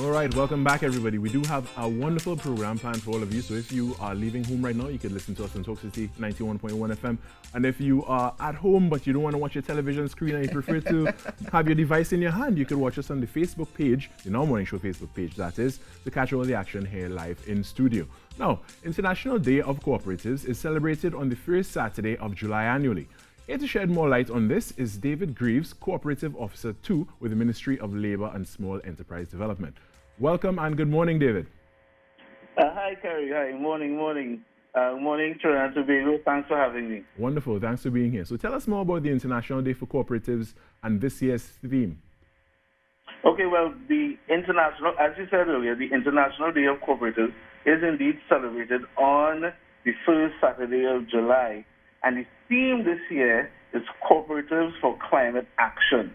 All right, welcome back, everybody. We do have a wonderful program planned for all of you. So if you are leaving home right now, you can listen to us on Talk City 91.1 FM. And if you are at home but you don't want to watch your television screen and you prefer to have your device in your hand, you can watch us on the Facebook page, the Now Morning Show Facebook page, that is, to catch all the action here live in studio. Now, International Day of Cooperatives is celebrated on the first Saturday of July annually. Here to shed more light on this is David Greaves, Cooperative Officer 2 with the Ministry of Labour and Small Enterprise Development. Welcome and good morning, David. Hi, Kerry. Hi. Morning. Morning, Trinidad and Tobago. Thanks for having me. Wonderful. Thanks for being here. So tell us more about the International Day for Cooperatives and this year's theme. Okay, well, the International, as you said earlier, the International Day of Cooperatives is indeed celebrated on the first Saturday of July. And the theme this year is Cooperatives for Climate Action.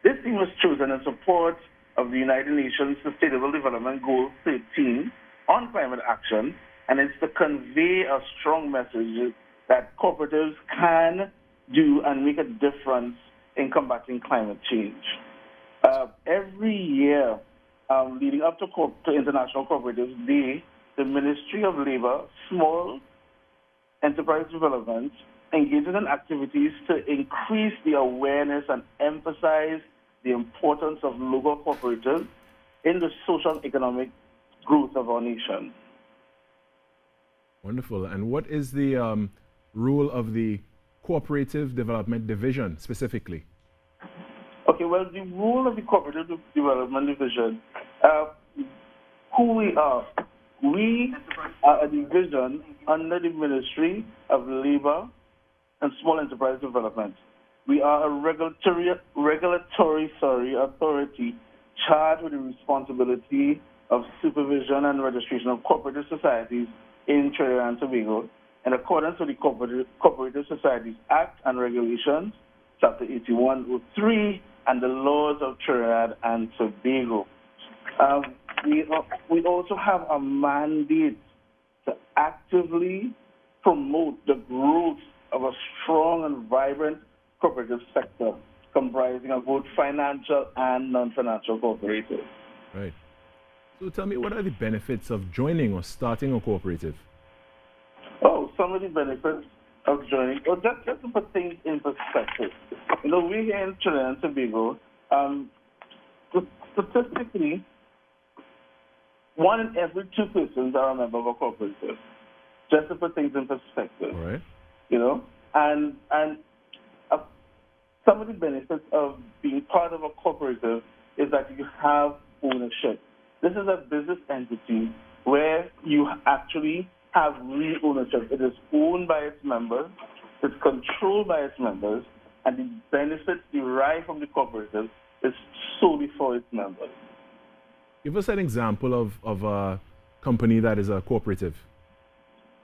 This theme was chosen in support of the United Nations Sustainable Development Goal 13 on climate action, and it's to convey a strong message that cooperatives can do and make a difference in combating climate change. Every year, leading up to International Cooperatives Day, the Ministry of Labour, Small Enterprise Development engages in activities to increase the awareness and emphasize the importance of local cooperatives in the social and economic growth of our nation. Wonderful. And what is the role of the Cooperative Development Division specifically? Okay, well, the role of the Cooperative Development Division, who we are a division under the Ministry of Labour and Small Enterprise Development. We are a regulatory authority charged with the responsibility of supervision and registration of cooperative societies in Trinidad and Tobago in accordance with the Cooperative Societies Act and Regulations, Chapter 8103, and the laws of Trinidad and Tobago. We also have a mandate to actively promote the growth of a strong and vibrant cooperative sector comprising of both financial and non-financial cooperatives. Right. So tell me, what are the benefits of joining or starting a cooperative? Oh, some of the benefits of joining, just to put things in perspective. We here in Trinidad and Tobago, statistically, 1 in every 2 persons are a member of a cooperative. Just to put things in perspective. All right. And some of the benefits of being part of a cooperative is that you have ownership. This is a business entity where you actually have real ownership. It is owned by its members, it's controlled by its members, and the benefits derived from the cooperative is solely for its members. Give us an example of a company that is a cooperative.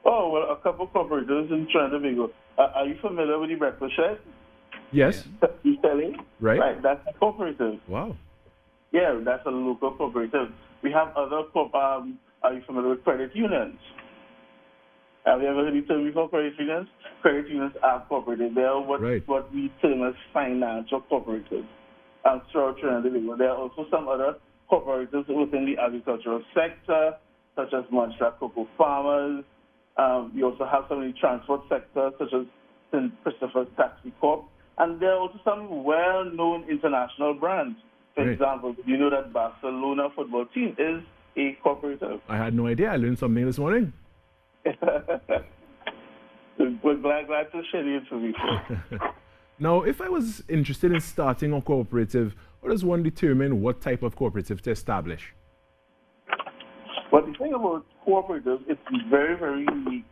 Oh, well, a couple of cooperatives in Trinidad and Tobago. Are you familiar with the breakfast shed? Yes. You selling? Right. Right, that's a cooperative. Wow. Yeah, that's a local cooperative. We have other, are you familiar with credit unions? Have you ever heard the term before, credit unions? Credit unions are cooperative. They are what we term as financial cooperatives. Throughout Trinidad and Tobago. There are also some other cooperatives within the agricultural sector, such as Montserrat Cocoa Farmers. We also have some in the transport sector, such as St. Christopher's Taxi Corp. And there are also some well-known international brands. For example, you know that Barcelona football team is a cooperative. I had no idea. I learned something this morning. We're glad to share the information. Now, if I was interested in starting a cooperative, how does one determine what type of cooperative to establish? Well, the thing about cooperatives, it's very, very unique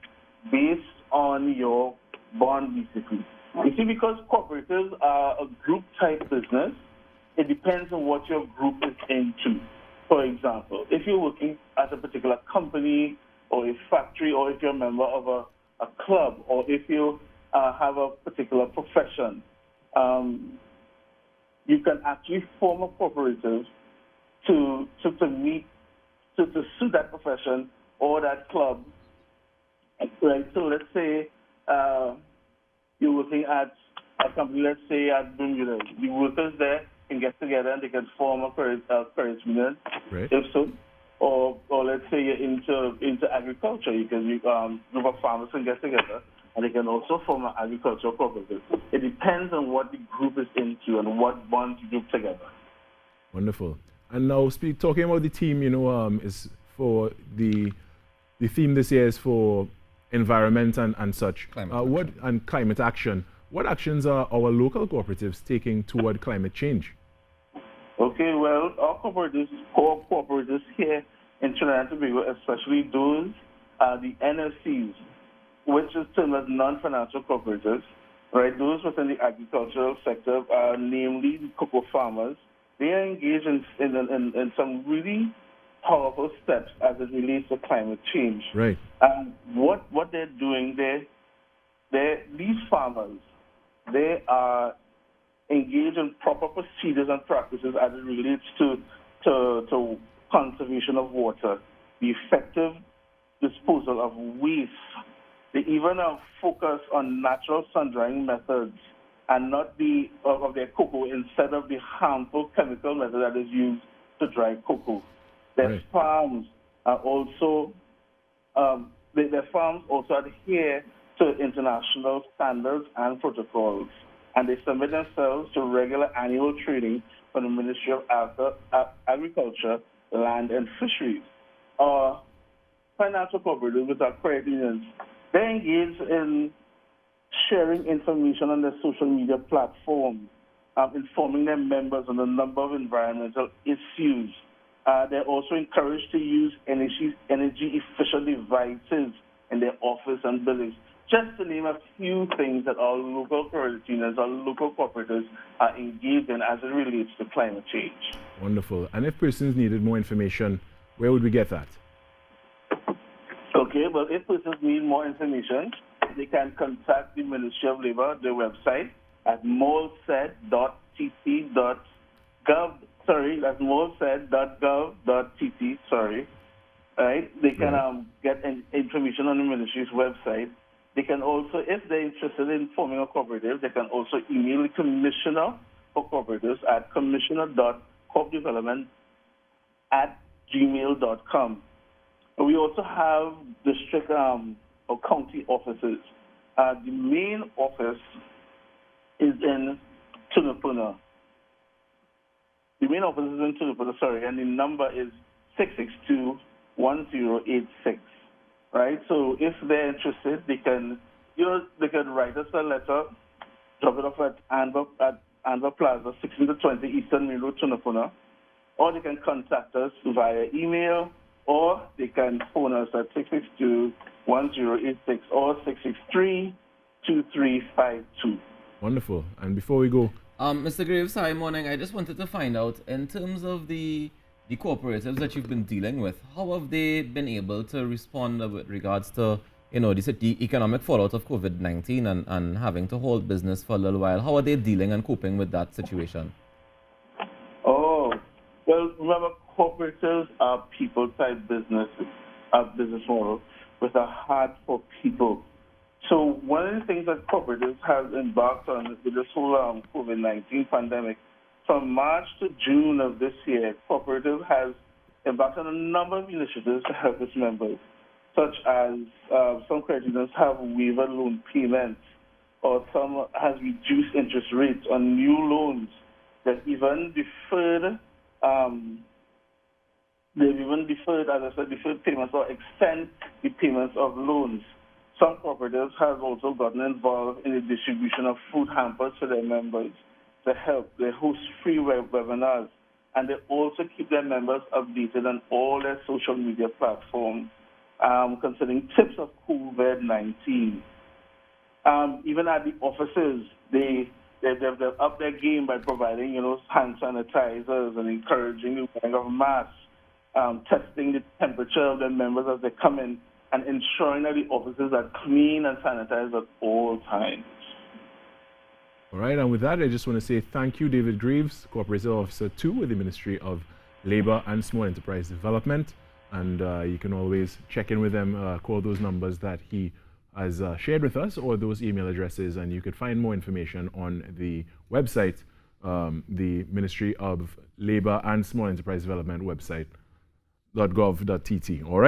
based on your bond, basically. You see, because cooperatives are a group-type business, it depends on what your group is into. For example, if you're working at a particular company or a factory, or if you're a member of a club, or if you have a particular profession, you can actually form a cooperative to suit that profession or that club. Right? So let's say you're working at a company, let's say at Bermuda. The workers there can get together and they can form a credit union Right. If so, or let's say you're into agriculture, group of farmers can get together and they can also form an agricultural cooperative. It depends on what the group is into and what bonds the group together. Wonderful. And now, talking about the theme, is for the theme this year is for environment and such. Climate action. What actions are our local cooperatives taking toward climate change? Okay, well, our cooperatives here in Trinidad and Tobago, especially those the NFCs, which is termed as non-financial cooperatives, right? Those within the agricultural sector, namely the cocoa farmers, they are engaged in some really powerful steps as it relates to climate change. Right. And what they're doing, these farmers, they are engaged in proper procedures and practices as it relates to conservation of water, the effective disposal of waste. They even focus on natural sun-drying methods and not of their cocoa instead of the harmful chemical method that is used to dry cocoa. Their farms are also their farms also adhere to international standards and protocols, and they submit themselves to regular annual training from the Ministry of Agriculture, Land and Fisheries. Financial cooperatives with our credit unions, they engage in sharing information on their social media platforms, informing their members on a number of environmental issues. They're also encouraged to use energy-efficient devices in their office and buildings, just to name a few things that our local credit unions, our local cooperatives are engaged in as it relates to climate change. Wonderful. And if persons needed more information, where would we get that? Okay, well, if persons need more information, they can contact the Ministry of Labour, their website at molsed.tc.gov. Sorry, that's molsed.gov.tt. Sorry. Right? They can get information on the ministry's website. They can also, if they're interested in forming a cooperative, they can also email the Commissioner for Cooperatives at commissioner.coopdevelopment@gmail.com. We also have district or county offices. The main office is in Tunapuna. And the number is 662-1086. Right? So if they're interested, they can write us a letter, drop it off at Anva Plaza, 1620 Eastern Main Road, Tunapuna, or they can contact us via email, or they can phone us at 662-1086 or 663-2352. Wonderful. And before we go, Mr. Graves, hi, morning. I just wanted to find out, in terms of the cooperatives that you've been dealing with, how have they been able to respond with regards to, the economic fallout of COVID-19 and having to hold business for a little while? How are they dealing and coping with that situation? Oh, well, remember, cooperatives are people-type businesses, business model with a heart for people. So one of the things that cooperatives have embarked on with this whole COVID-19 pandemic, from March to June of this year, Cooperative has embarked on a number of initiatives to help its members, such as some credit unions have waived loan payments, or some has reduced interest rates on new loans. They've even deferred, deferred payments or extend the payments of loans. Some cooperatives have also gotten involved in the distribution of food hampers to their members to help. They host free webinars, and they also keep their members updated on all their social media platforms concerning tips of COVID-19. Even at the offices, they've upped their game by providing, hand sanitizers and encouraging the wearing of masks, testing the temperature of their members as they come in, and ensuring that the offices are clean and sanitized at all times. All right, and with that, I just want to say thank you, David Graves, Cooperative Officer 2 with the Ministry of Labour and Small Enterprise Development. And you can always check in with them, call those numbers that he has shared with us, or those email addresses, and you could find more information on the website the Ministry of Labor and Small Enterprise Development website, .gov.tt. All right.